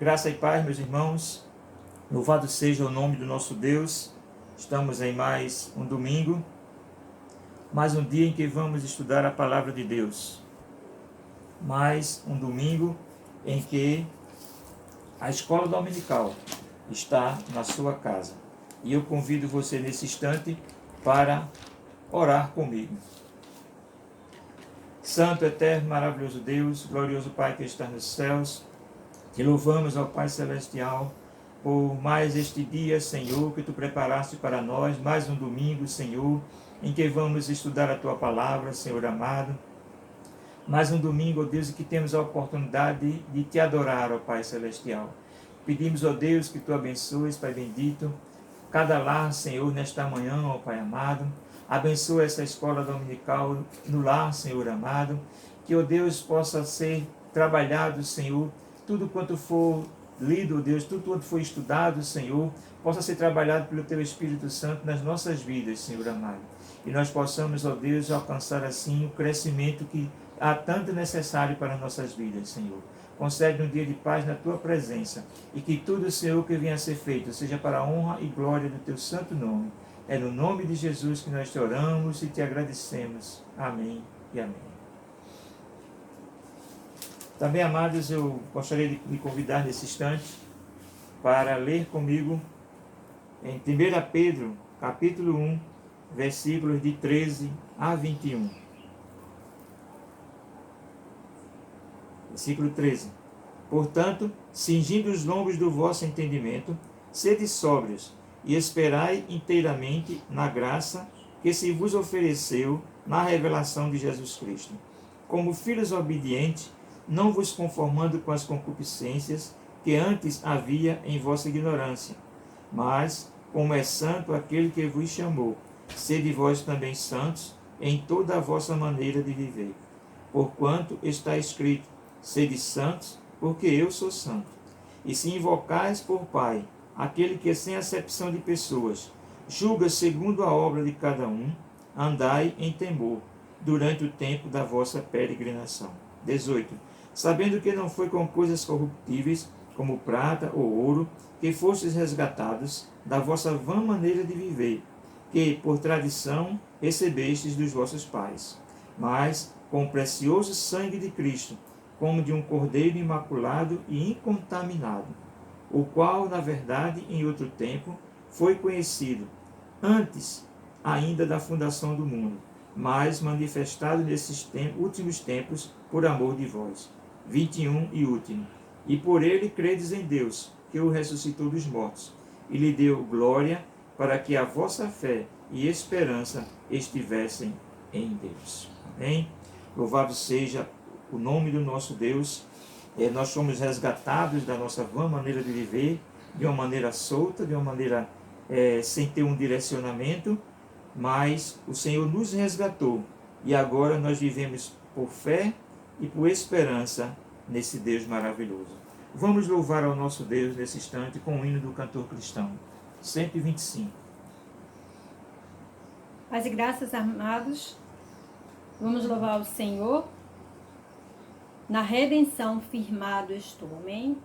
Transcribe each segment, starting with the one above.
Graça e paz, meus irmãos. Louvado seja o nome do nosso Deus. Estamos em mais um domingo, mais um dia em que vamos estudar a palavra de Deus. Mais um domingo em que a escola dominical está na sua casa. E eu convido você nesse instante para orar comigo. Santo, eterno, maravilhoso Deus, glorioso Pai que está nos céus, te louvamos, ó Pai Celestial, por mais este dia, Senhor, que Tu preparaste para nós, mais um domingo, Senhor, em que vamos estudar a Tua palavra, Senhor amado. Mais um domingo, ó Deus, em que temos a oportunidade de Te adorar, ó Pai Celestial. Pedimos, ó Deus, que Tu abençoes, Pai bendito, cada lar, Senhor, nesta manhã, ó Pai amado. Abençoa essa escola dominical no lar, Senhor amado. Que, ó Deus, possa ser trabalhado, Senhor, tudo quanto for lido, Deus, tudo quanto for estudado, Senhor, possa ser trabalhado pelo Teu Espírito Santo nas nossas vidas, Senhor amado. E nós possamos, ó Deus, alcançar assim o crescimento que há tanto necessário para nossas vidas, Senhor. Concede um dia de paz na Tua presença e que tudo, Senhor, que venha a ser feito seja para a honra e glória do Teu santo nome. É no nome de Jesus que nós te oramos e te agradecemos. Amém e amém. Também, amados, eu gostaria de me convidar nesse instante para ler comigo em 1 Pedro, capítulo 1, versículos de 13 a 21. Versículo 13. Portanto, cingindo os lombos do vosso entendimento, sede sóbrios e esperai inteiramente na graça que se vos ofereceu na revelação de Jesus Cristo. Como filhos obedientes, não vos conformando com as concupiscências que antes havia em vossa ignorância, mas, como é santo aquele que vos chamou, sede vós também santos em toda a vossa maneira de viver. Porquanto está escrito, sede santos, porque eu sou santo. E se invocais por Pai, aquele que sem acepção de pessoas julga segundo a obra de cada um, andai em temor durante o tempo da vossa peregrinação. 18. Sabendo que não foi com coisas corruptíveis, como prata ou ouro, que fostes resgatados da vossa vã maneira de viver, que, por tradição, recebestes dos vossos pais, mas com o precioso sangue de Cristo, como de um cordeiro imaculado e incontaminado, o qual, na verdade, em outro tempo, foi conhecido, antes ainda da fundação do mundo, mas manifestado nesses últimos tempos por amor de vós. 21 e último. E por ele credes em Deus, que o ressuscitou dos mortos, e lhe deu glória, para que a vossa fé e esperança estivessem em Deus. Amém? Louvado seja o nome do nosso Deus. Nós somos resgatados da nossa vã maneira de viver, de uma maneira solta, de uma maneira sem ter um direcionamento, mas o Senhor nos resgatou e agora nós vivemos por fé e por esperança nesse Deus maravilhoso. Vamos louvar ao nosso Deus nesse instante com o hino do cantor cristão, 125. Paz e graças, amados. Vamos louvar o Senhor. Na redenção firmado estou, amém?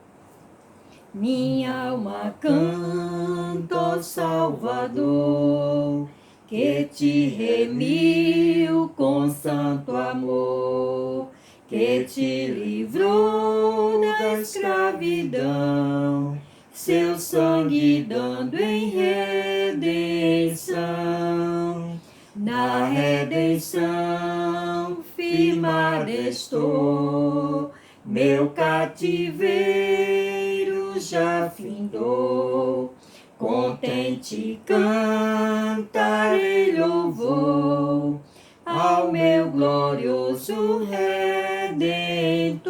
Minha alma canta ao Salvador, que te remiu com santo amor, que te livrou da escravidão, seu sangue dando em redenção. Na redenção firmado estou, meu cativeiro já findou, contente cantarei louvor ao meu glorioso Redentor.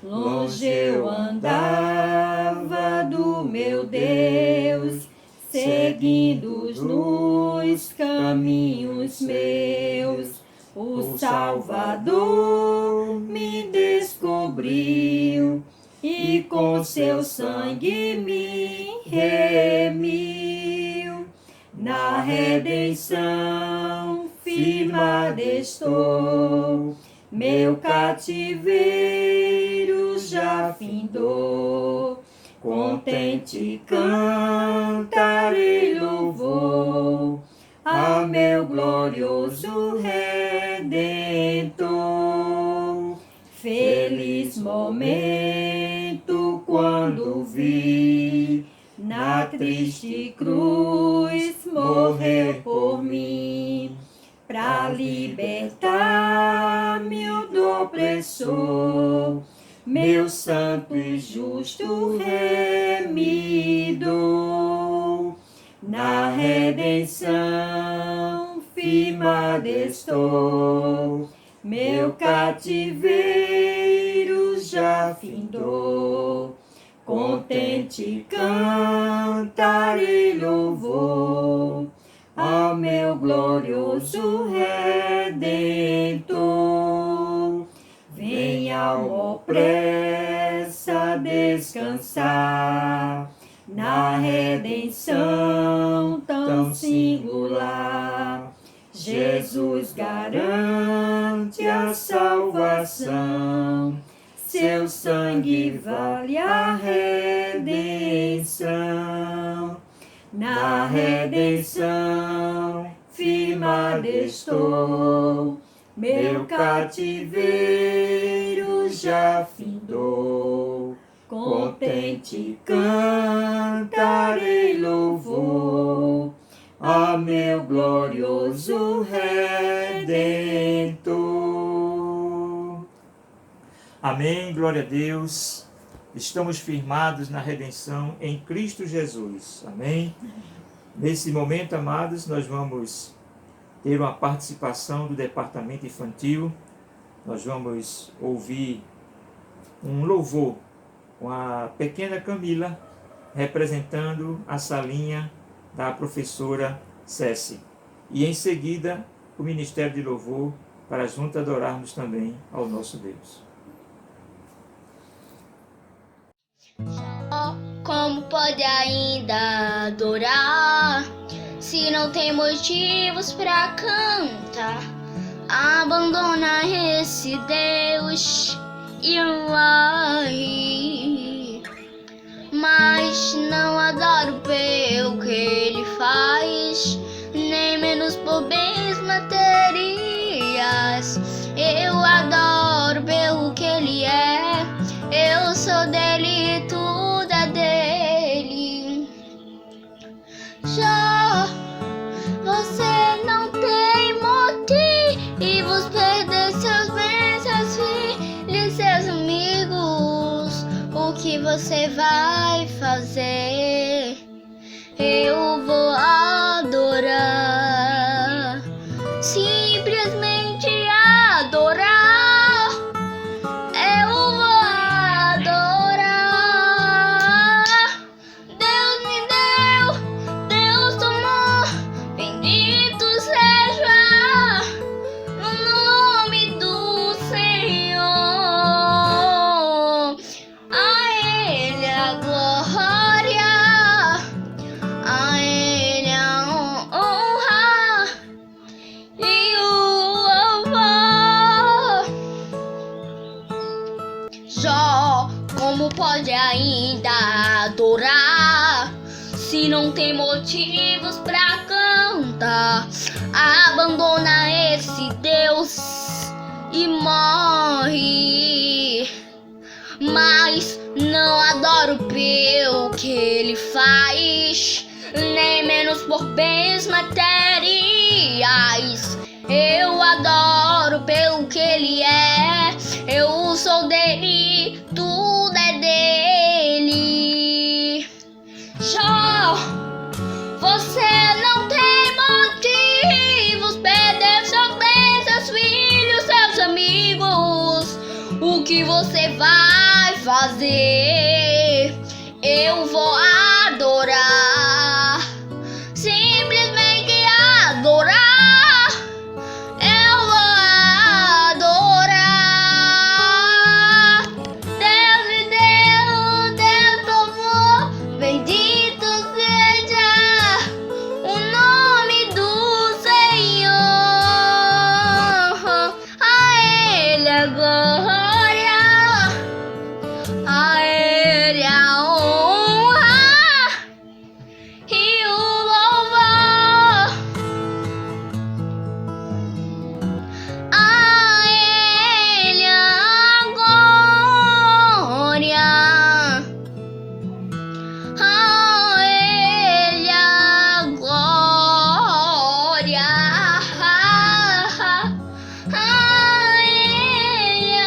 Longe eu andava do meu Deus, seguindo nos caminhos meus. O Salvador me descobriu e com seu sangue me remiu. Na redenção firmado estou, meu cativeiro já findou. Contente cantarei louvor ao meu glorioso Redentor. Feliz momento quando vi na triste cruz morrer por mim, pra libertar-me do opressor, meu santo e justo remidor. Na redenção firmado estou, meu cativeiro já findou. Contente cantarei louvor ao meu glorioso Redentor. Venha, alma opressa, descansar na redenção tão singular. Jesus garante a salvação, seu sangue vale a redenção. Na redenção firmado estou, meu cativeiro já findou. Contente cantarei louvor ao meu glorioso Redentor. Amém, glória a Deus. Estamos firmados na redenção em Cristo Jesus. Amém. Nesse momento, amados, nós vamos ter uma participação do departamento infantil. Nós vamos ouvir um louvor com a pequena Camila, representando a salinha da professora Céci. E em seguida, o Ministério de Louvor, para juntos adorarmos também ao nosso Deus. Como pode ainda adorar, se não tem motivos pra cantar? Abandona esse Deus e vai. Mas não adoro pelo que ele faz, nem menos por bens materiais. Eu adoro pelo que ele é, eu sou dele, tudo é dele. Já você não tem motivos, perder seus bens, seus filhos, seus amigos. O que você vai fazer? Eu vou adorar, simplesmente adorar. Eu vou adorar. Deus me deu, Deus tomou, bendito seja no nome do Senhor. A Ele a glória, a Ele a honra e o louvor. Só como pode ainda adorar, se não tem motivos pra cantar? Abandona esse Deus e morre. Mas não adoro pelo que ele faz, nem menos por bens materiais. Eu adoro pelo que ele é, eu sou dele, tudo é dele. Só você não tem motivos, perder seus bens, seus filhos, seus amigos. O que você vai fazer? Eu vou adorar, simplesmente adorar. Eu vou adorar. Deus me deu, Deus tomou, bendito seja o nome do Senhor. A Ele a a glória, a Ele a honra e o louvor. A Ele a glória, a Ele a glória, a Ele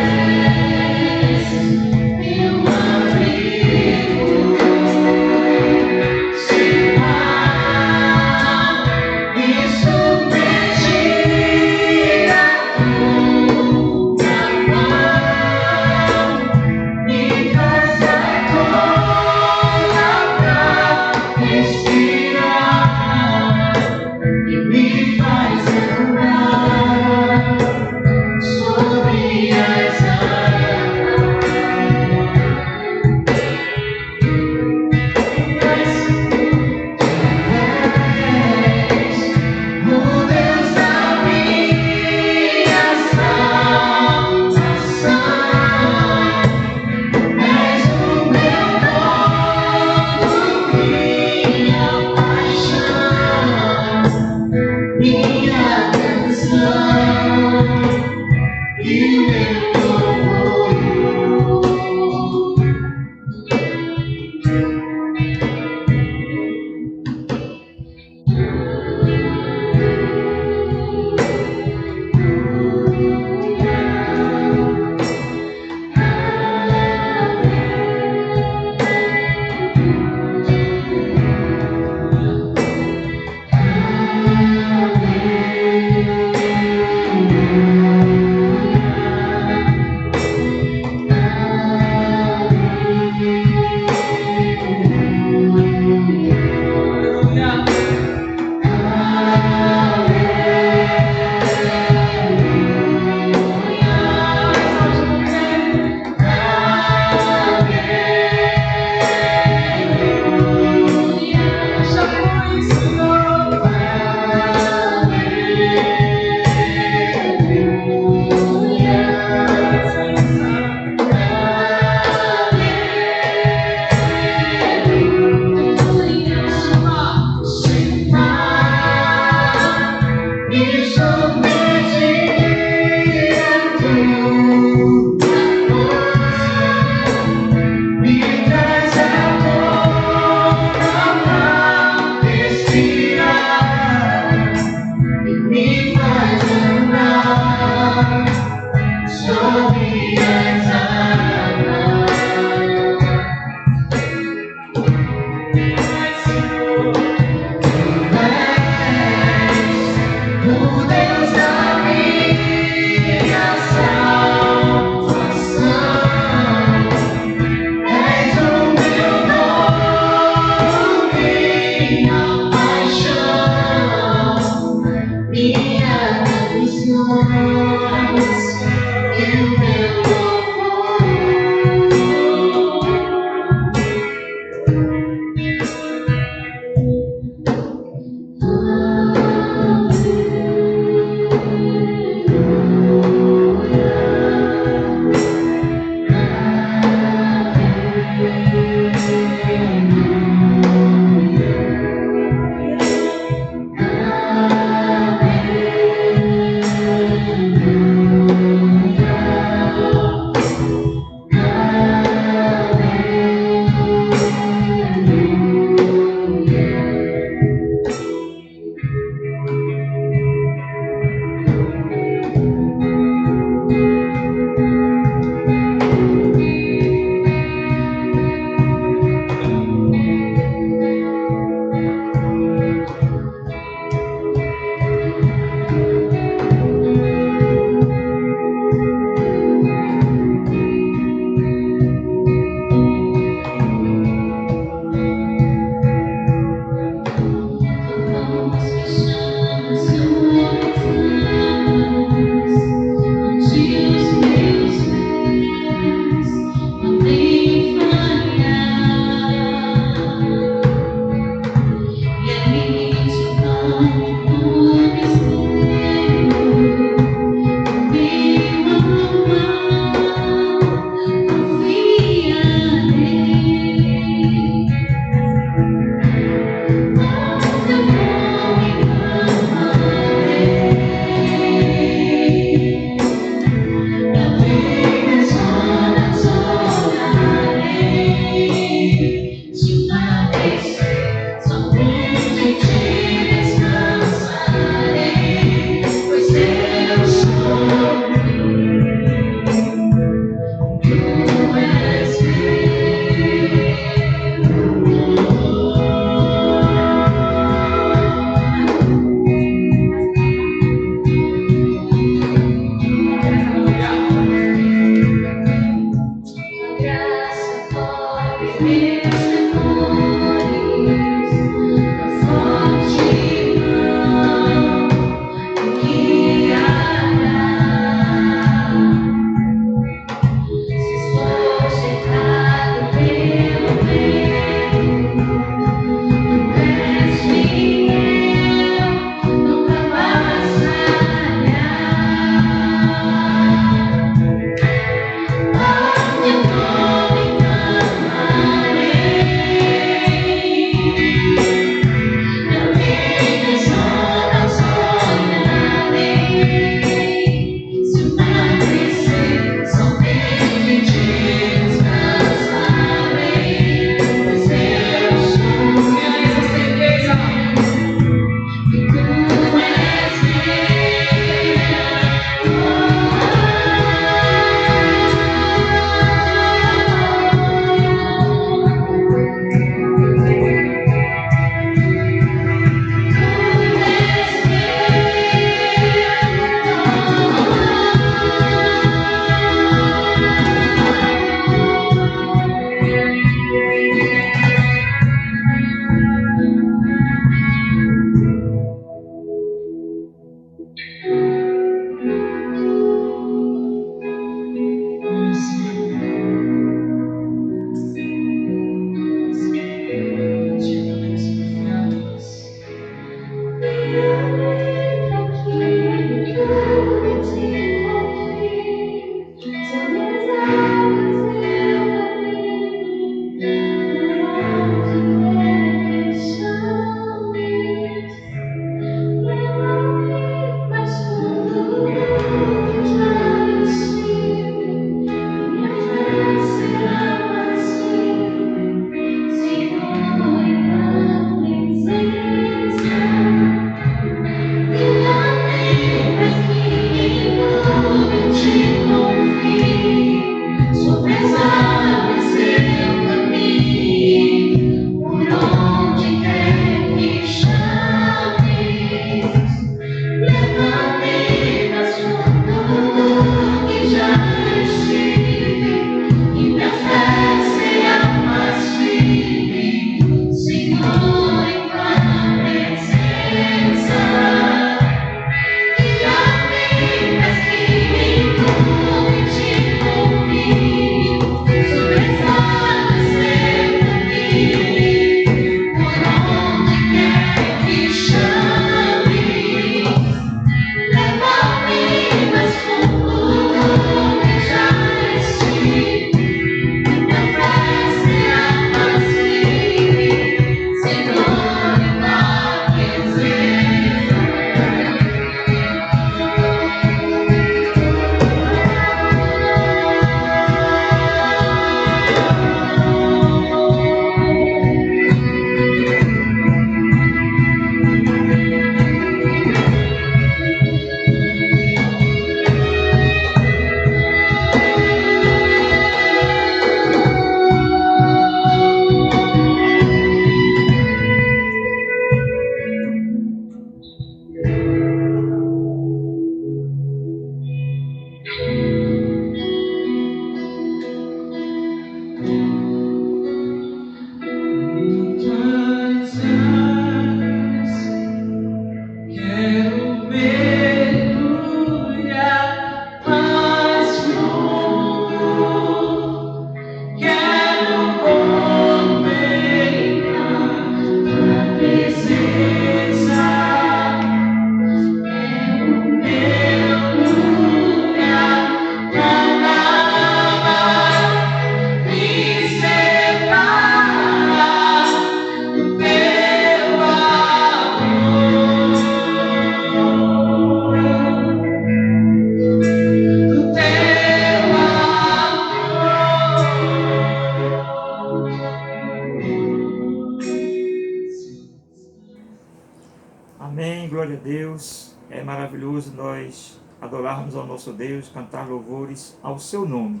Amém, glória a Deus. É maravilhoso nós adorarmos ao nosso Deus, cantar louvores ao seu nome.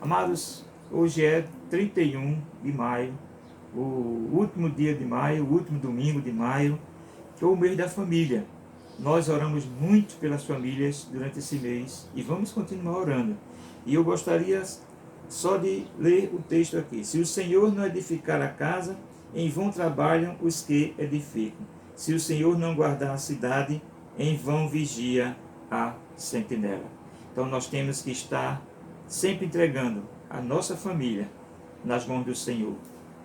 Amados, hoje é 31 de maio, o último dia de maio, o último domingo de maio, que é o mês da família. Nós oramos muito pelas famílias durante esse mês e vamos continuar orando. E eu gostaria só de ler o texto aqui. Se o Senhor não edificar a casa, em vão trabalham os que edificam. Se o Senhor não guardar a cidade, em vão vigia a sentinela. Então nós temos que estar sempre entregando a nossa família nas mãos do Senhor,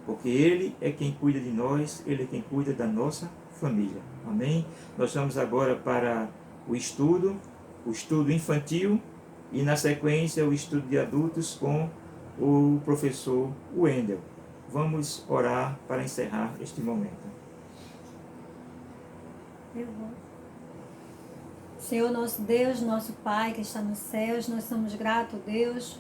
porque Ele é quem cuida de nós, Ele é quem cuida da nossa família. Amém? Nós vamos agora para o estudo infantil e na sequência o estudo de adultos com o professor Wendel. Vamos orar para encerrar este momento. Senhor nosso Deus, nosso Pai que está nos céus, nós somos gratos, Deus,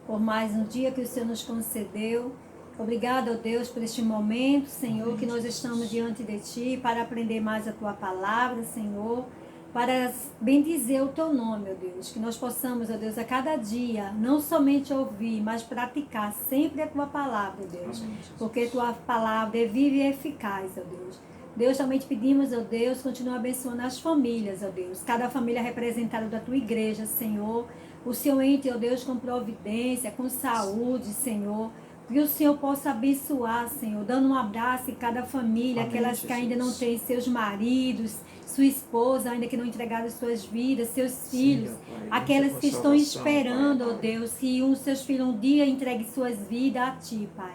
por mais um dia que o Senhor nos concedeu. Obrigado, Deus, por este momento, Senhor, que nós estamos diante de Ti para aprender mais a Tua palavra, Senhor, para bendizer o Teu nome, ó Deus, que nós possamos, ó Deus, a cada dia, não somente ouvir, mas praticar sempre a Tua palavra, ó Deus, porque Tua palavra é viva e eficaz, ó Deus. Deus, também te pedimos, ó Deus, continua abençoando as famílias, ó Deus, cada família representada da Tua igreja, Senhor. O Senhor entre, ó Deus, com providência, com saúde, Senhor. Que o Senhor possa abençoar, Senhor, dando um abraço em cada família, amém, aquelas que ainda não têm seus maridos, sua esposa, ainda que não entregaram suas vidas, seus filhos, sim, aquelas que estão esperando, ó Deus, que os seus filhos um dia entreguem suas vidas a Ti, Pai.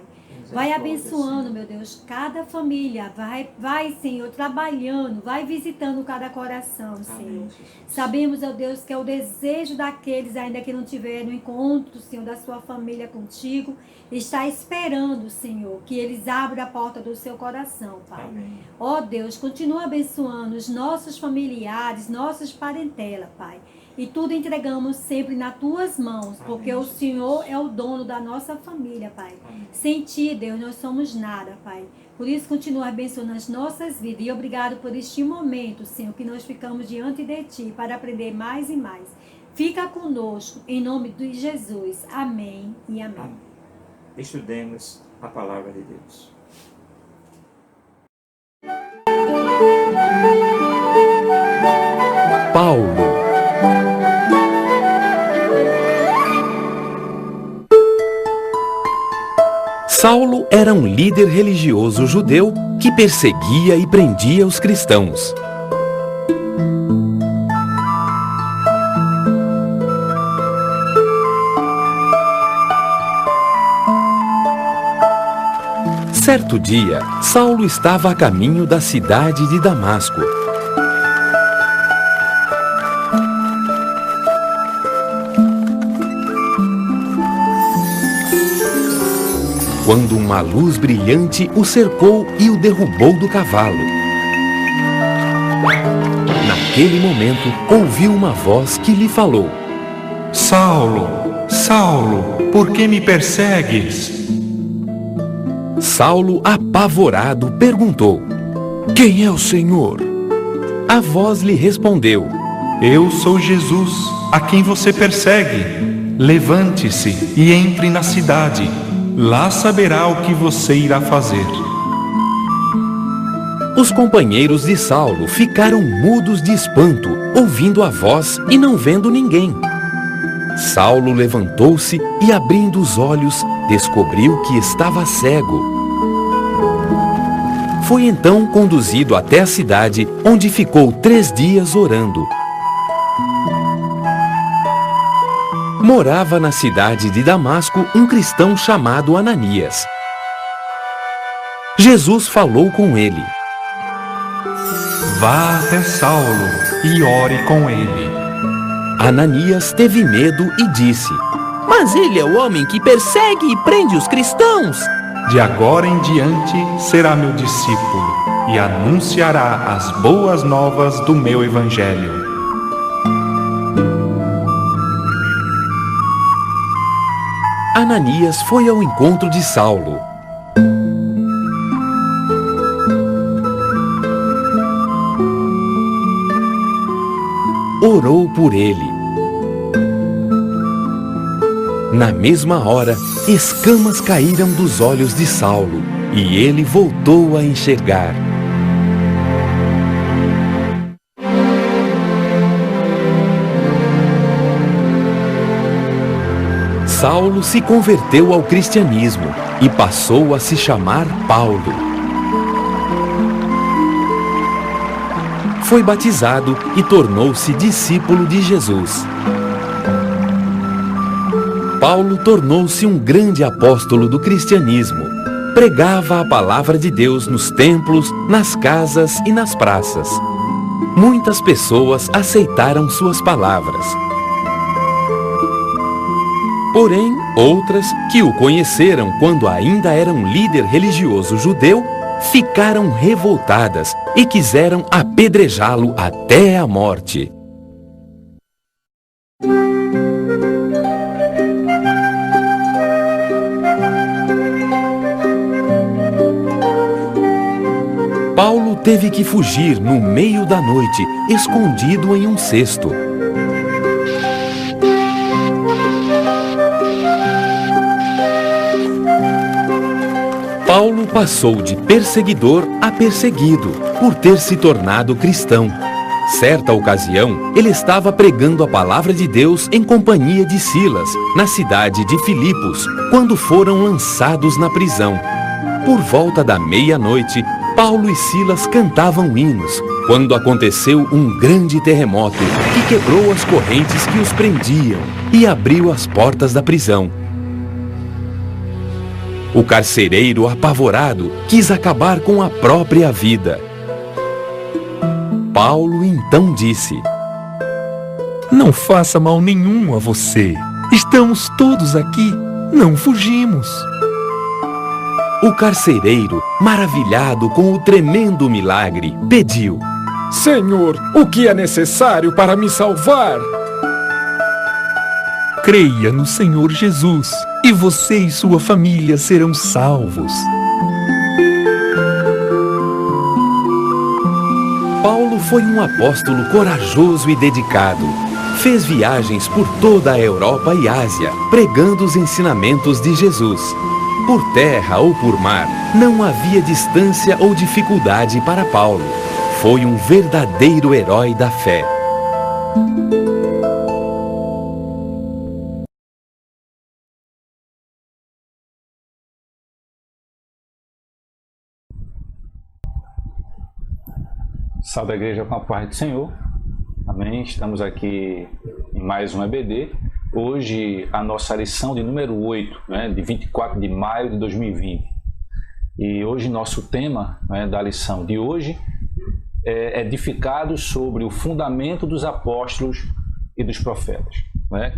Vai abençoando, meu Deus, cada família, vai, Senhor, trabalhando, vai visitando cada coração, Senhor. Sabemos, ó Deus, que é o desejo daqueles ainda que não tiveram encontro, Senhor, da sua família contigo, está esperando, Senhor, que eles abram a porta do seu coração, Pai. Ó Deus, continua abençoando os nossos familiares, nossas parentelas, Pai. E tudo entregamos sempre nas Tuas mãos, porque o Senhor é o dono da nossa família, Pai. Sem Ti, Deus, nós somos nada, Pai. Por isso, continua abençoando as nossas vidas. E obrigado por este momento, Senhor, que nós ficamos diante de Ti para aprender mais e mais. Fica conosco, em nome de Jesus. Amém e amém. Estudemos a palavra de Deus. Paulo. Saulo era um líder religioso judeu que perseguia e prendia os cristãos. Certo dia, Saulo estava a caminho da cidade de Damasco. Quando uma luz brilhante o cercou e o derrubou do cavalo. Naquele momento, ouviu uma voz que lhe falou: Saulo, Saulo, por que me persegues? Saulo, apavorado, perguntou: Quem é o Senhor? A voz lhe respondeu: Eu sou Jesus, a quem você persegue. Levante-se e entre na cidade. Lá saberá o que você irá fazer. Os companheiros de Saulo ficaram mudos de espanto, ouvindo a voz e não vendo ninguém. Saulo levantou-se e, abrindo os olhos, descobriu que estava cego. Foi então conduzido até a cidade, onde ficou 3 dias orando. Morava na cidade de Damasco um cristão chamado Ananias. Jesus falou com ele: Vá até Saulo e ore com ele. Ananias teve medo e disse: Mas ele é o homem que persegue e prende os cristãos. De agora em diante será meu discípulo e anunciará as boas novas do meu evangelho. Ananias foi ao encontro de Saulo. Orou por ele. Na mesma hora, escamas caíram dos olhos de Saulo e ele voltou a enxergar. Saulo se converteu ao cristianismo e passou a se chamar Paulo. Foi batizado e tornou-se discípulo de Jesus. Paulo tornou-se um grande apóstolo do cristianismo. Pregava a palavra de Deus nos templos, nas casas e nas praças. Muitas pessoas aceitaram suas palavras. Porém, outras, que o conheceram quando ainda era um líder religioso judeu, ficaram revoltadas e quiseram apedrejá-lo até a morte. Paulo teve que fugir no meio da noite, escondido em um cesto. Paulo passou de perseguidor a perseguido por ter se tornado cristão. Certa ocasião, ele estava pregando a palavra de Deus em companhia de Silas, na cidade de Filipos, quando foram lançados na prisão. Por volta da meia-noite, Paulo e Silas cantavam hinos, quando aconteceu um grande terremoto que quebrou as correntes que os prendiam e abriu as portas da prisão. O carcereiro, apavorado, quis acabar com a própria vida. Paulo então disse: Não faça mal nenhum a você. Estamos todos aqui, não fugimos. O carcereiro, maravilhado com o tremendo milagre, pediu: Senhor, o que é necessário para me salvar? Creia no Senhor Jesus, e você e sua família serão salvos. Paulo foi um apóstolo corajoso e dedicado. Fez viagens por toda a Europa e Ásia, pregando os ensinamentos de Jesus. Por terra ou por mar, não havia distância ou dificuldade para Paulo. Foi um verdadeiro herói da fé. Salve a igreja com a paz do Senhor. Amém. Estamos aqui em mais um EBD. Hoje a nossa lição de número 8, de 24 de maio de 2020. E hoje nosso tema da lição de hoje é edificado sobre o fundamento dos apóstolos e dos profetas.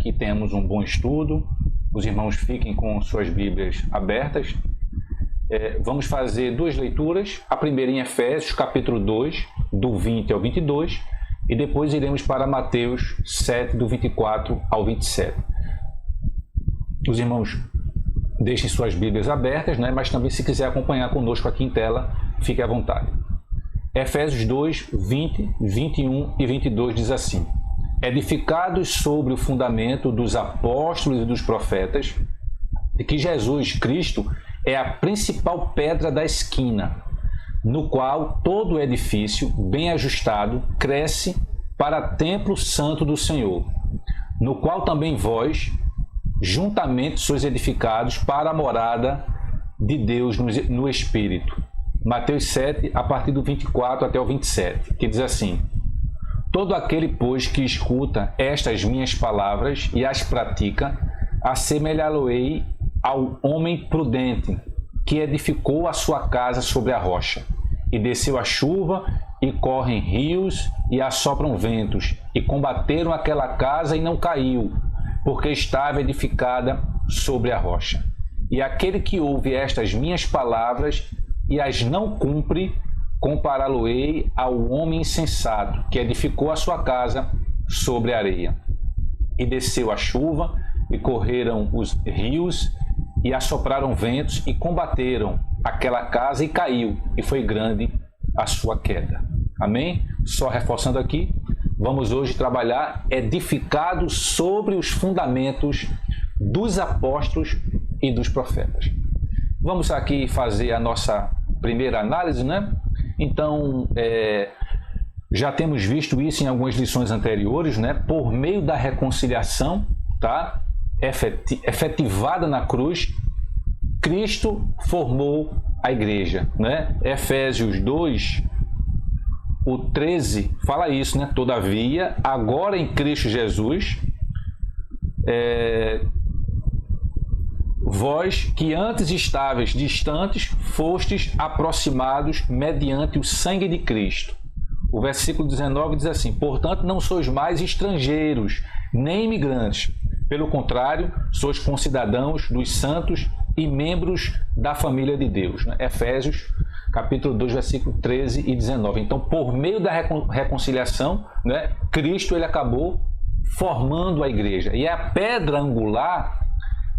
Que temos um bom estudo. Os irmãos fiquem com suas Bíblias abertas. Vamos fazer duas leituras. A primeira em Efésios, capítulo 2, do 20 ao 22. E depois iremos para Mateus 7, do 24 ao 27. Os irmãos deixem suas Bíblias abertas, mas também se quiser acompanhar conosco aqui em tela, fique à vontade. Efésios 2, 20, 21 e 22 diz assim: Edificados sobre o fundamento dos apóstolos e dos profetas, de que Jesus Cristo é a principal pedra da esquina, no qual todo o edifício, bem ajustado, cresce para templo santo do Senhor, no qual também vós, juntamente sois edificados para a morada de Deus no Espírito. Mateus 7, a partir do 24 até o 27, que diz assim: Todo aquele, pois, que escuta estas minhas palavras e as pratica, assemelhá-lo-ei ao homem prudente, que edificou a sua casa sobre a rocha. E desceu a chuva, e correm rios, e assopram ventos, e combateram aquela casa e não caiu, porque estava edificada sobre a rocha. E aquele que ouve estas minhas palavras e as não cumpre, compará-lo-ei ao homem insensato, que edificou a sua casa sobre a areia. E desceu a chuva, e correram os rios, e assopraram ventos, e combateram aquela casa, e caiu, e foi grande a sua queda. Amém? Só reforçando aqui, vamos hoje trabalhar edificados sobre os fundamentos dos apóstolos e dos profetas. Vamos aqui fazer a nossa primeira análise, Então, já temos visto isso em algumas lições anteriores, Por meio da reconciliação, tá? efetivada na cruz, Cristo formou a igreja, né? Efésios 2, o 13, fala isso, né? Todavia, agora em Cristo Jesus, vós que antes estáveis distantes, fostes aproximados mediante o sangue de Cristo. O versículo 19 diz assim: portanto, não sois mais estrangeiros, nem imigrantes. Pelo contrário, sois concidadãos dos santos e membros da família de Deus. Efésios, capítulo 2, versículo 13 e 19. Então, por meio da reconciliação, né, Cristo ele acabou formando a igreja. E a pedra angular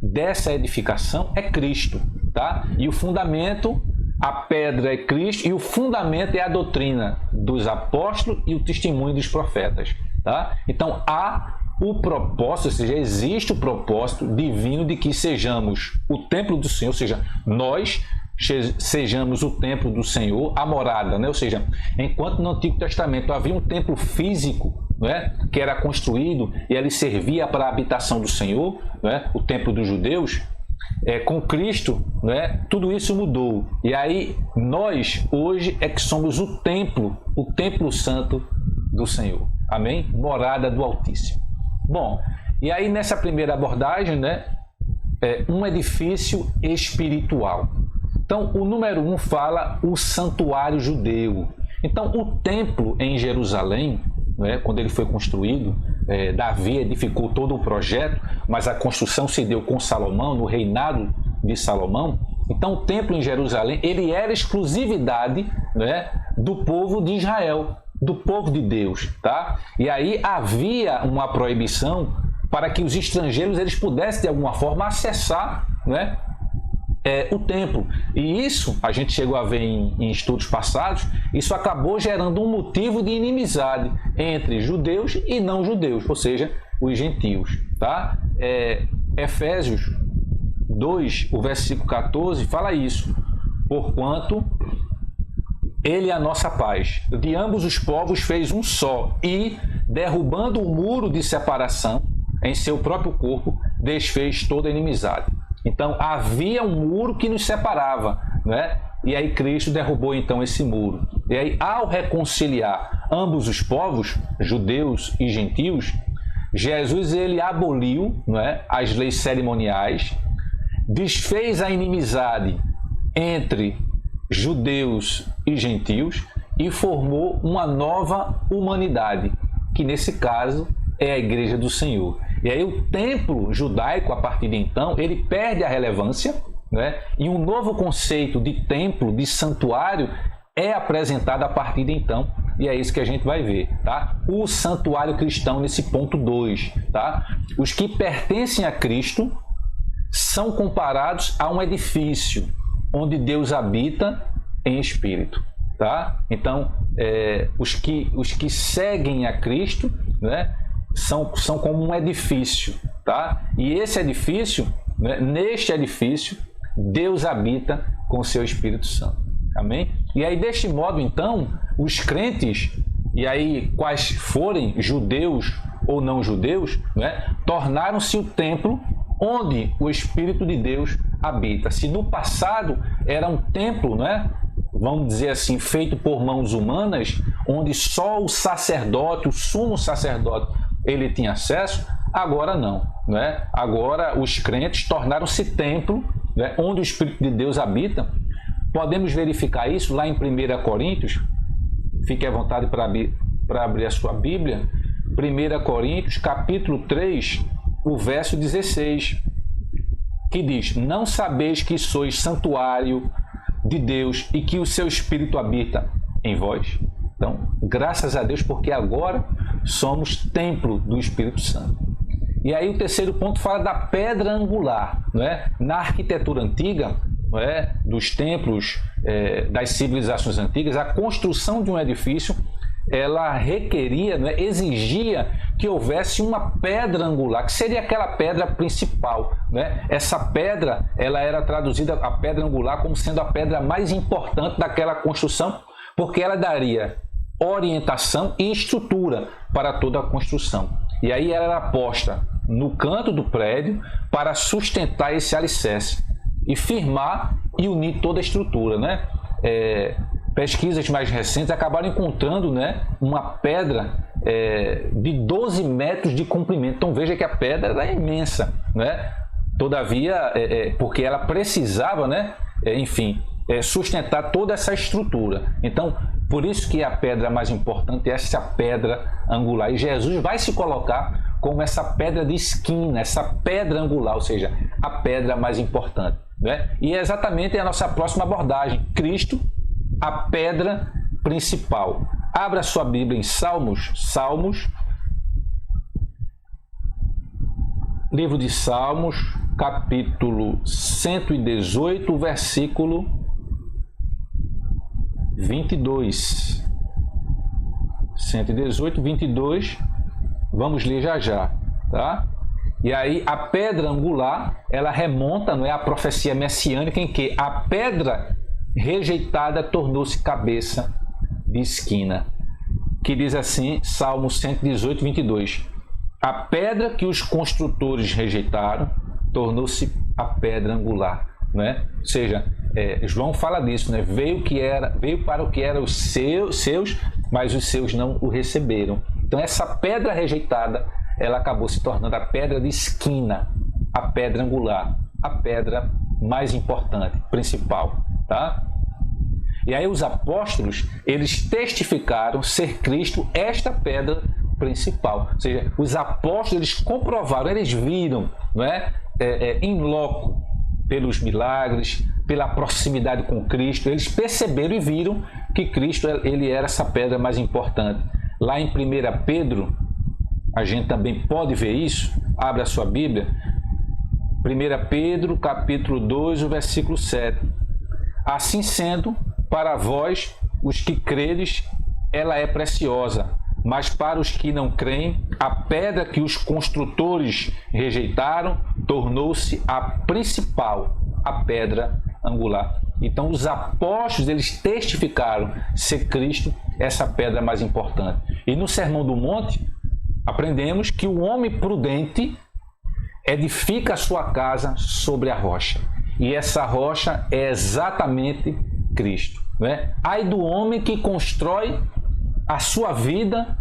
dessa edificação é Cristo, tá? E o fundamento, a pedra é Cristo, e o fundamento é a doutrina dos apóstolos e o testemunho dos profetas, tá? Então, há o propósito, ou seja, existe o propósito divino de que sejamos o templo do Senhor, ou seja, nós sejamos o templo do Senhor, a morada, né? Ou seja, enquanto no Antigo Testamento havia um templo físico, né, que era construído e ele servia para a habitação do Senhor, né, o templo dos judeus, com Cristo, né, tudo isso mudou. E aí nós hoje é que somos o templo santo do Senhor. Amém? Morada do Altíssimo. Bom, e aí nessa primeira abordagem, né, um edifício espiritual. Então, o número 1 fala o santuário judeu. Então, o templo em Jerusalém, né, quando ele foi construído, Davi edificou todo o projeto, mas a construção se deu com Salomão, no reinado de Salomão. Então, o templo em Jerusalém, ele era exclusividade, né, do povo de Israel, do povo de Deus, tá? E aí havia uma proibição para que os estrangeiros eles pudessem de alguma forma acessar, né, o templo. E isso a gente chegou a ver em estudos passados. Isso acabou gerando um motivo de inimizade entre judeus e não judeus, ou seja, os gentios, tá? Efésios 2, o versículo 14 fala isso: porquanto ele é a nossa paz, de ambos os povos fez um só, e derrubando o muro de separação em seu próprio corpo, desfez toda a inimizade. Então havia um muro que nos separava, né? E aí Cristo derrubou então esse muro. E aí, ao reconciliar ambos os povos, judeus e gentios, Jesus ele aboliu, né, as leis cerimoniais, desfez a inimizade entre judeus e gentios e formou uma nova humanidade, que nesse caso é a Igreja do Senhor. E aí o templo judaico, a partir de então, ele perde a relevância, né? E um novo conceito de templo, de santuário, é apresentado a partir de então. E é isso que a gente vai ver, tá? O santuário cristão nesse ponto 2, tá? Os que pertencem a Cristo são comparados a um edifício onde Deus habita em espírito, tá? Então, os que seguem a Cristo, né, são como um edifício, tá? E esse edifício, né, neste edifício, Deus habita com o seu Espírito Santo. Amém? E aí, deste modo, então, os crentes, e aí quais forem, judeus ou não judeus, né, tornaram-se o templo onde o Espírito de Deus habita. Se no passado era um templo, né, vamos dizer assim, feito por mãos humanas, onde só o sacerdote, o sumo sacerdote, ele tinha acesso, agora não, né? Agora os crentes tornaram-se templo, né, onde o Espírito de Deus habita. Podemos verificar isso lá em 1 Coríntios. Fique à vontade para abrir a sua Bíblia. 1 Coríntios, capítulo 3, o verso 16, que diz: não sabeis que sois santuário de Deus e que o seu Espírito habita em vós? Então, graças a Deus, porque agora somos templo do Espírito Santo. E aí o terceiro ponto fala da pedra angular, não é? Na arquitetura antiga, não é, dos templos, das civilizações antigas, a construção de um edifício, ela requeria, não é, exigia que houvesse uma pedra angular, que seria aquela pedra principal, né? Essa pedra, ela era traduzida, a pedra angular, como sendo a pedra mais importante daquela construção, porque ela daria orientação e estrutura para toda a construção. E aí ela era posta no canto do prédio para sustentar esse alicerce e firmar e unir toda a estrutura, né? Pesquisas mais recentes acabaram encontrando, né, uma pedra de 12 metros de comprimento. Então veja que a pedra era imensa, né? Todavia, porque ela precisava, né, sustentar toda essa estrutura. Então, por isso que a pedra mais importante é essa pedra angular. E Jesus vai se colocar como essa pedra de esquina, essa pedra angular, ou seja, a pedra mais importante, né? E é exatamente a nossa próxima abordagem. Cristo, a pedra principal. Abra sua Bíblia em Salmos, livro de Salmos, capítulo 118, versículo 22. 118, 22, vamos ler já, tá? E aí a pedra angular, ela remonta, não é, a profecia messiânica em que a pedra rejeitada tornou-se cabeça de esquina, que diz assim, Salmo 118, 22. A pedra que os construtores rejeitaram tornou-se a pedra angular, né? Ou seja, João fala disso, né? Veio para o que era os seus, mas os seus não o receberam. Então essa pedra rejeitada, ela acabou se tornando a pedra de esquina, a pedra angular, a pedra mais importante, principal, tá? E aí os apóstolos, eles testificaram ser Cristo esta pedra principal. Ou seja, os apóstolos, eles comprovaram, eles viram, não é? Em loco, pelos milagres, pela proximidade com Cristo, eles perceberam e viram que Cristo, ele era essa pedra mais importante. Lá em 1 Pedro, a gente também pode ver isso. Abra a sua Bíblia. 1 Pedro, capítulo 2, o versículo 7. Assim sendo, para vós, os que credes, ela é preciosa, mas para os que não creem, a pedra que os construtores rejeitaram tornou-se a principal, a pedra angular. Então os apóstolos, eles testificaram ser Cristo essa pedra mais importante. E no Sermão do Monte, aprendemos que o homem prudente edifica a sua casa sobre a rocha. E essa rocha é exatamente Cristo, né? Ai do homem que constrói a sua vida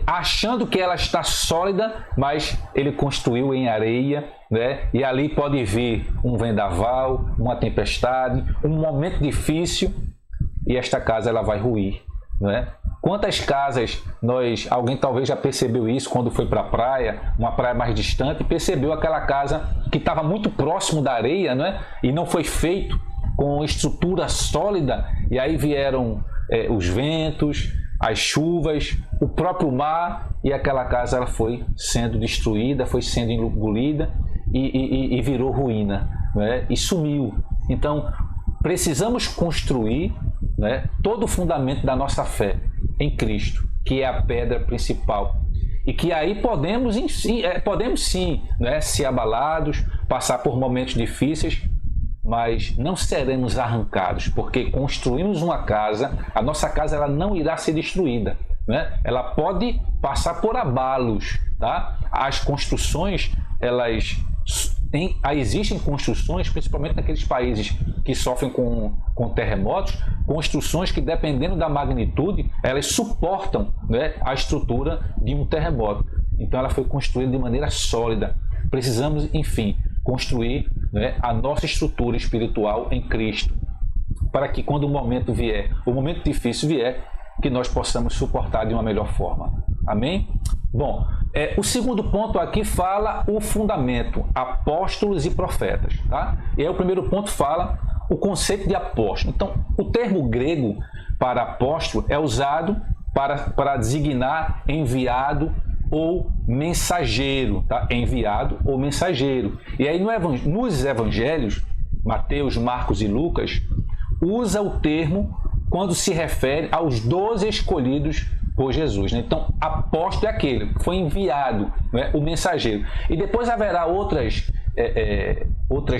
achando que ela está sólida, mas ele construiu em areia, né? E ali pode vir um vendaval, uma tempestade, um momento difícil e esta casa ela vai ruir, né? Quantas casas alguém talvez já percebeu isso quando foi para a praia, uma praia mais distante, e percebeu aquela casa que estava muito próximo da areia, né? E não foi feito com estrutura sólida, e aí vieram os ventos, as chuvas, o próprio mar, e aquela casa ela foi sendo destruída, foi sendo engolida e virou ruína, né? E sumiu. Então, precisamos construir, né, todo o fundamento da nossa fé em Cristo, que é a pedra principal. E que aí podemos sim, né, ser abalados, passar por momentos difíceis, mas não seremos arrancados, porque construímos uma casa, a nossa casa ela não irá ser destruída, né? Ela pode passar por abalos, tá? As construções, existem construções, principalmente naqueles países que sofrem com terremotos, construções que, dependendo da magnitude, elas suportam, né, a estrutura de um terremoto. Então ela foi construída de maneira sólida. Precisamos, enfim, construir, né, a nossa estrutura espiritual em Cristo, para que quando o momento difícil vier, que nós possamos suportar de uma melhor forma. Amém? Bom, o segundo ponto aqui fala o fundamento, apóstolos e profetas, tá? E aí o primeiro ponto fala o conceito de apóstolo. Então, o termo grego para apóstolo é usado para designar enviado ou mensageiro, tá? Enviado ou mensageiro. E aí nos evangelhos, Mateus, Marcos e Lucas, usa o termo quando se refere aos 12 escolhidos por Jesus, né? Então, apóstolo é aquele que foi enviado, né? O mensageiro. E depois haverá outras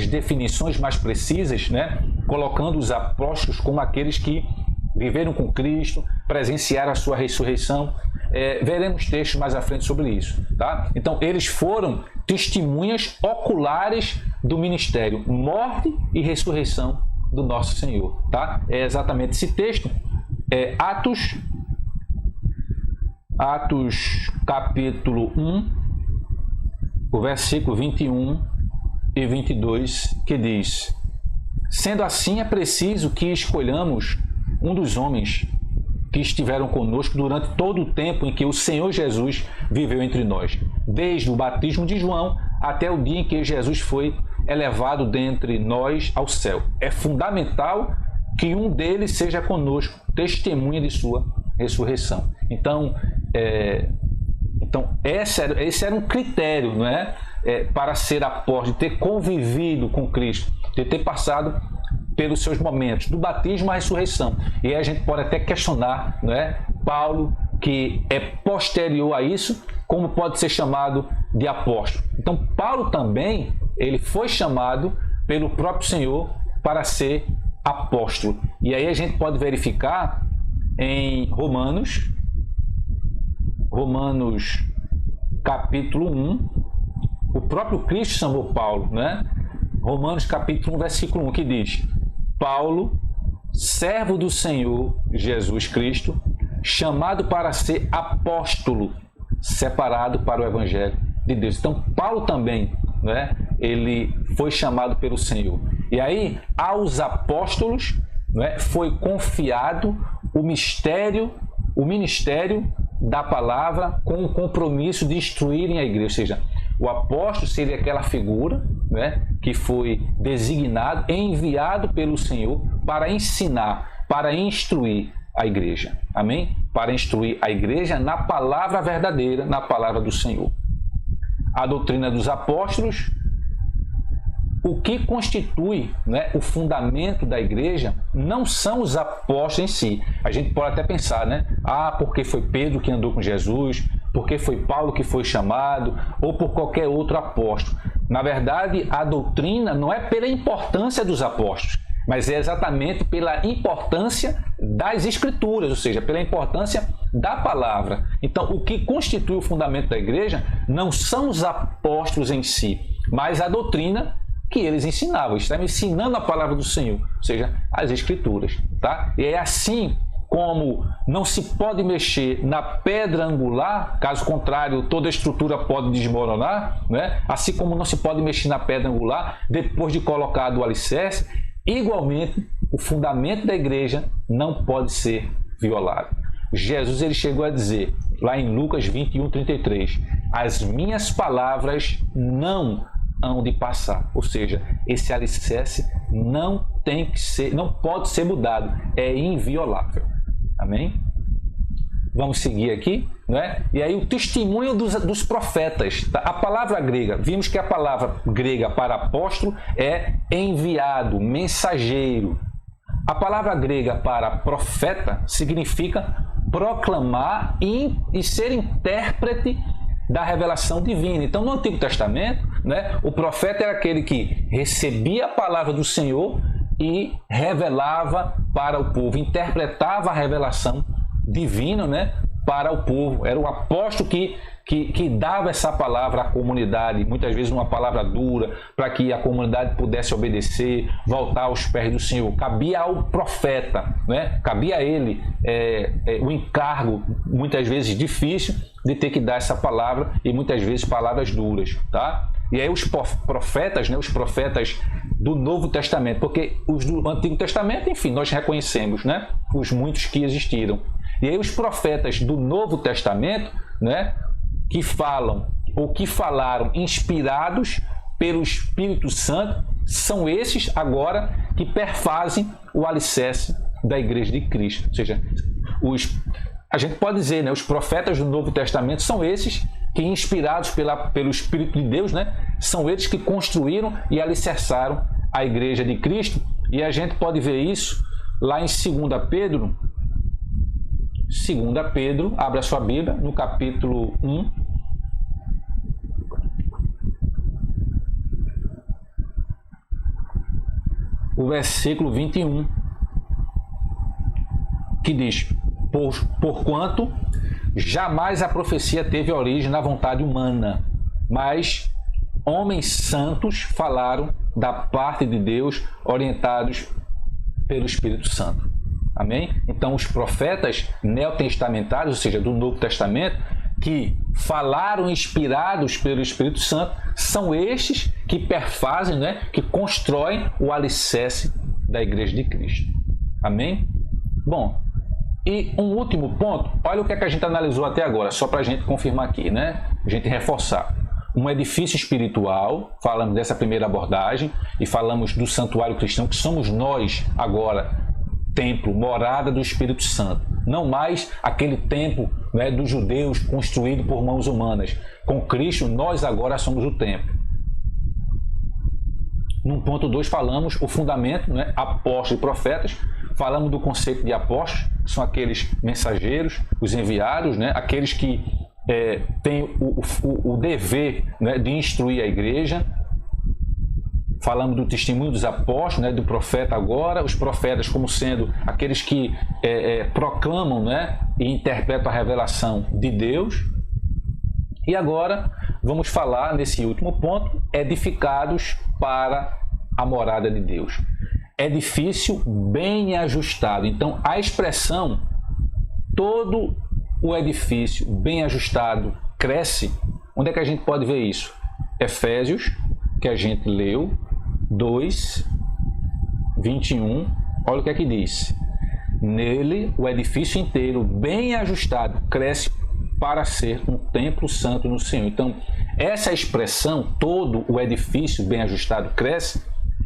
definições mais precisas, né? Colocando os apóstolos como aqueles que viveram com Cristo, presenciaram a sua ressurreição. veremos textos mais à frente sobre isso, tá? Então, eles foram testemunhas oculares do ministério, morte e ressurreição do nosso Senhor, tá? É exatamente esse texto, Atos capítulo 1, o versículo 21 e 22, que diz: sendo assim, é preciso que escolhamos um dos homens que estiveram conosco durante todo o tempo em que o Senhor Jesus viveu entre nós, desde o batismo de João até o dia em que Jesus foi elevado dentre nós ao céu. É fundamental que um deles seja conosco, testemunha de sua ressurreição. Então, esse era um critério, não é? Para ser apóstolo, de ter convivido com Cristo, de ter passado pelos seus momentos, do batismo à ressurreição. E aí a gente pode até questionar, não é? Paulo, que é posterior a isso, como pode ser chamado de apóstolo. Então, Paulo também, ele foi chamado pelo próprio Senhor para ser apóstolo. E aí a gente pode verificar em Romanos capítulo 1, o próprio Cristo chamou Paulo, né? Romanos capítulo 1, versículo 1, que diz: Paulo, servo do Senhor Jesus Cristo, chamado para ser apóstolo, separado para o Evangelho de Deus. Então, Paulo também, né? Ele foi chamado pelo Senhor. E aí, aos apóstolos, né, foi confiado o ministério da palavra, com o compromisso de instruírem a igreja. Ou seja, o apóstolo seria aquela figura, né, que foi designado, enviado pelo Senhor para ensinar, para instruir a igreja. Amém? Para instruir a igreja na palavra verdadeira, na palavra do Senhor. A doutrina dos apóstolos, o que constitui, né, o fundamento da igreja, não são os apóstolos em si. A gente pode até pensar, né? Porque foi Pedro que andou com Jesus, porque foi Paulo que foi chamado, ou por qualquer outro apóstolo. Na verdade, a doutrina não é pela importância dos apóstolos, mas é exatamente pela importância das Escrituras, ou seja, pela importância da palavra. Então, o que constitui o fundamento da igreja não são os apóstolos em si, mas a doutrina que eles ensinavam. Estavam ensinando a palavra do Senhor, ou seja, as Escrituras. Tá? E é assim como não se pode mexer na pedra angular, caso contrário, toda a estrutura pode desmoronar, né? Assim como não se pode mexer na pedra angular depois de colocado o alicerce, igualmente o fundamento da igreja não pode ser violado. Jesus, ele chegou a dizer, lá em Lucas 21:33, as minhas palavras não hão de passar. Ou seja, esse alicerce não pode ser mudado, é inviolável. Amém? Vamos seguir aqui, né? E aí o testemunho dos profetas. Tá? A palavra grega, vimos que a palavra grega para apóstolo é enviado, mensageiro. A palavra grega para profeta significa proclamar e ser intérprete da revelação divina. Então, no Antigo Testamento, né, o profeta era aquele que recebia a palavra do Senhor e revelava para o povo, interpretava a revelação divina, né, para o povo. Era o apóstolo que dava essa palavra à comunidade, muitas vezes uma palavra dura, para que a comunidade pudesse obedecer, voltar aos pés do Senhor. Cabia ao profeta, né? Cabia a ele o encargo, muitas vezes difícil, de ter que dar essa palavra, e muitas vezes palavras duras. Tá? E aí os profetas, né? Os profetas do Novo Testamento, porque os do Antigo Testamento, enfim, nós reconhecemos, né? Os muitos que existiram. E aí os profetas do Novo Testamento, né? Que falam ou que falaram inspirados pelo Espírito Santo, são esses agora que perfazem o alicerce da Igreja de Cristo. Ou seja, a gente pode dizer, né, os profetas do Novo Testamento são esses que, inspirados pelo Espírito de Deus, né, são eles que construíram e alicerçaram a Igreja de Cristo. E a gente pode ver isso lá em 2 Pedro. 2 Pedro, abra sua Bíblia, no capítulo 1. O versículo 21, que diz: Porquanto jamais a profecia teve origem na vontade humana, mas homens santos falaram da parte de Deus, orientados pelo Espírito Santo. Amém? Então, os profetas neotestamentários, ou seja, do Novo Testamento, que falaram inspirados pelo Espírito Santo, são estes que perfazem, né, que constroem o alicerce da Igreja de Cristo. Amém? Bom, e um último ponto, olha o que a gente analisou até agora, só para a gente confirmar aqui, né? A gente reforçar. Um edifício espiritual, falamos dessa primeira abordagem, e falamos do santuário cristão, que somos nós agora, templo, morada do Espírito Santo. Não mais aquele templo, né, dos judeus construído por mãos humanas. Com Cristo, nós agora somos o templo. No ponto 2 falamos o fundamento, né, apóstolos e profetas. Falamos do conceito de apóstolos, que são aqueles mensageiros, os enviados, né, aqueles que têm o dever, né, de instruir a igreja. Falamos do testemunho dos apóstolos, né, do profeta agora, os profetas como sendo aqueles que proclamam, né, e interpretam a revelação de Deus. E agora vamos falar, nesse último ponto, edificados para a morada de Deus. Edifício bem ajustado. Então, a expressão todo o edifício bem ajustado cresce. Onde é que a gente pode ver isso? Efésios, que a gente leu, 2, 21, olha o que é que diz. Nele, o edifício inteiro, bem ajustado, cresce para ser um templo santo no Senhor. Então, essa expressão, todo o edifício bem ajustado cresce,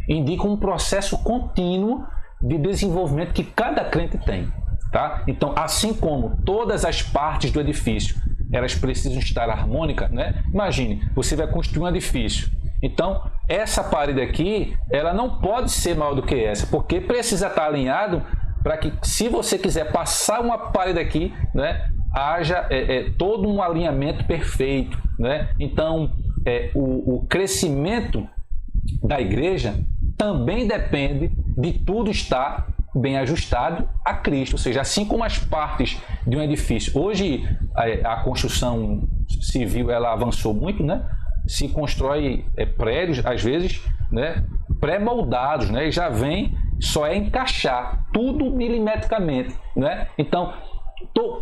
indica um processo contínuo de desenvolvimento que cada crente tem. Tá? Então, assim como todas as partes do edifício, elas precisam estar harmônicas, né? Imagine, você vai construir um edifício. Então, essa parede aqui, ela não pode ser maior do que essa, porque precisa estar alinhado para que, se você quiser passar uma parede aqui, né, haja todo um alinhamento perfeito, né? Então, o crescimento da igreja também depende de tudo estar bem ajustado a Cristo, ou seja, assim como as partes de um edifício. Hoje a construção civil ela avançou muito, né? Se constrói prédios, às vezes, né, pré-moldados, né? E já vem, só encaixar tudo milimetricamente, né? Então,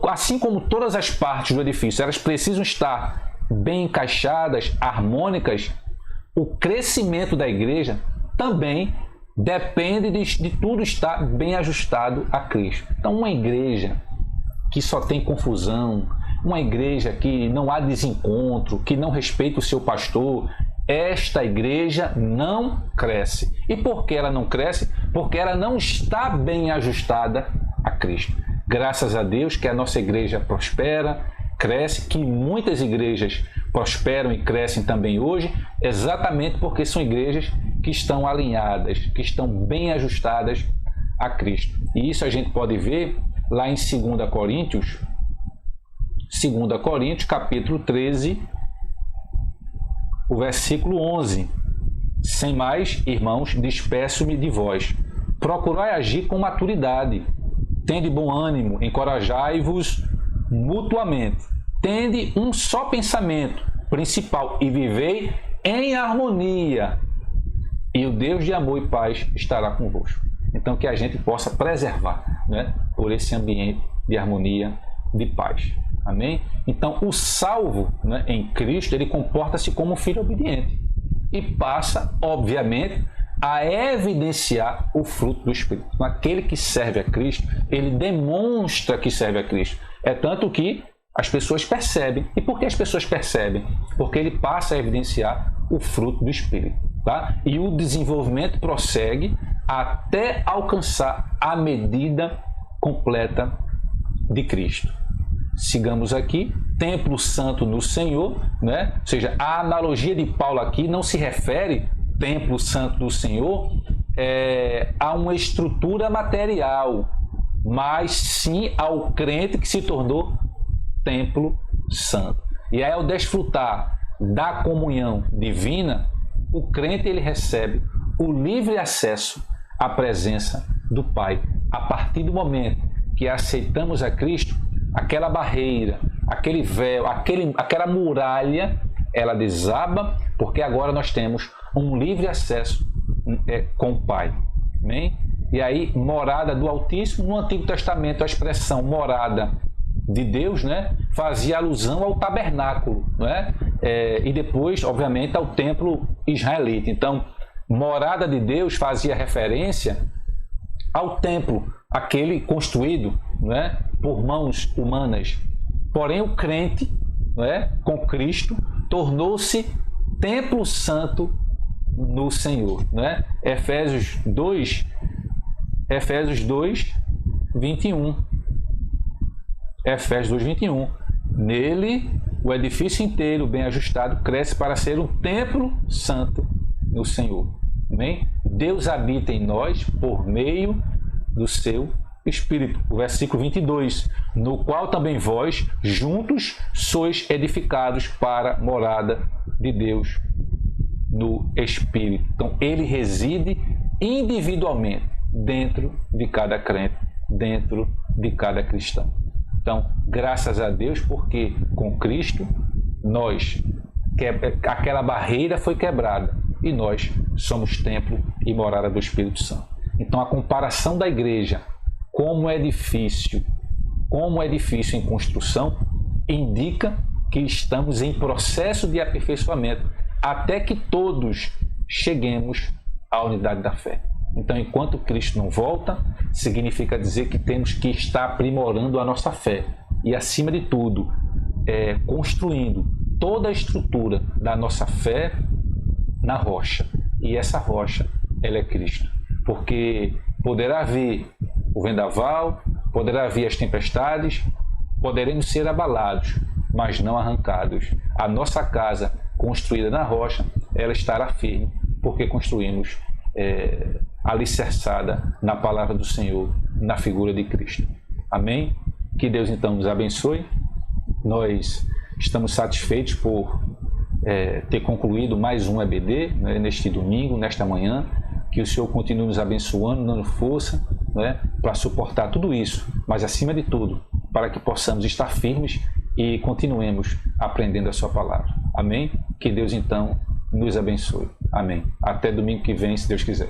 assim como todas as partes do edifício, elas precisam estar bem encaixadas, harmônicas, o crescimento da igreja também depende de tudo estar bem ajustado a Cristo. Então, uma igreja que só tem confusão, uma igreja que não há desencontro, que não respeita o seu pastor, esta igreja não cresce. E por que ela não cresce? Porque ela não está bem ajustada a Cristo. Graças a Deus que a nossa igreja prospera, cresce, que muitas igrejas prosperam e crescem também hoje, exatamente porque são igrejas que estão alinhadas, que estão bem ajustadas a Cristo. E isso a gente pode ver lá em 2 Coríntios, capítulo 13, o versículo 11. Sem mais, irmãos, despeço-me de vós. Procurai agir com maturidade. Tende bom ânimo, encorajai-vos mutuamente. Tende um só pensamento principal e vivei em harmonia. E o Deus de amor e paz estará convosco. Então, que a gente possa preservar, né, por esse ambiente de harmonia, de paz. Amém? Então, o salvo, né, em Cristo, ele comporta-se como um filho obediente e passa, obviamente, a evidenciar o fruto do Espírito. Então, aquele que serve a Cristo, ele demonstra que serve a Cristo. É tanto que as pessoas percebem. E por que as pessoas percebem? Porque ele passa a evidenciar o fruto do Espírito. Tá? E o desenvolvimento prossegue até alcançar a medida completa de Cristo. Sigamos aqui, templo santo no Senhor, né? Ou seja, a analogia de Paulo aqui não se refere, templo santo do Senhor, a uma estrutura material, mas sim ao crente que se tornou templo santo. E aí, ao desfrutar da comunhão divina, o crente ele recebe o livre acesso à presença do Pai. A partir do momento que aceitamos a Cristo, aquela barreira, aquele véu, aquela muralha, ela desaba, porque agora nós temos um livre acesso com o Pai. Amém? E aí, morada do Altíssimo, no Antigo Testamento, a expressão morada de Deus, né, fazia alusão ao tabernáculo, né? E depois, obviamente, ao templo israelita. Então, morada de Deus fazia referência ao templo, aquele construído, né, por mãos humanas. Porém, o crente, né, com Cristo, tornou-se templo santo no Senhor, né? Efésios 2, 21. Efésios 2, 21. Nele, o edifício inteiro, bem ajustado, cresce para ser um templo santo no Senhor. Amém? Deus habita em nós por meio do seu Espírito. O versículo 22. No qual também vós, juntos, sois edificados para a morada de Deus no Espírito. Então, ele reside individualmente dentro de cada crente, dentro de cada cristão. Então, graças a Deus, porque com Cristo, aquela barreira foi quebrada e nós somos templo e morada do Espírito Santo. Então, a comparação da igreja como edifício em construção, indica que estamos em processo de aperfeiçoamento até que todos cheguemos à unidade da fé. Então, enquanto Cristo não volta, significa dizer que temos que estar aprimorando a nossa fé e, acima de tudo, construindo toda a estrutura da nossa fé na rocha. E essa rocha, ela é Cristo. Porque poderá vir o vendaval, poderá vir as tempestades, poderemos ser abalados, mas não arrancados. A nossa casa, construída na rocha, ela estará firme, porque construímos alicerçada na palavra do Senhor, na figura de Cristo. Amém? Que Deus então nos abençoe. Nós estamos satisfeitos por ter concluído mais um EBD, né, neste domingo, nesta manhã. Que o Senhor continue nos abençoando, dando força, né, para suportar tudo isso, mas acima de tudo, para que possamos estar firmes e continuemos aprendendo a sua palavra. Amém? Que Deus então nos abençoe. Amém. Até domingo que vem, se Deus quiser.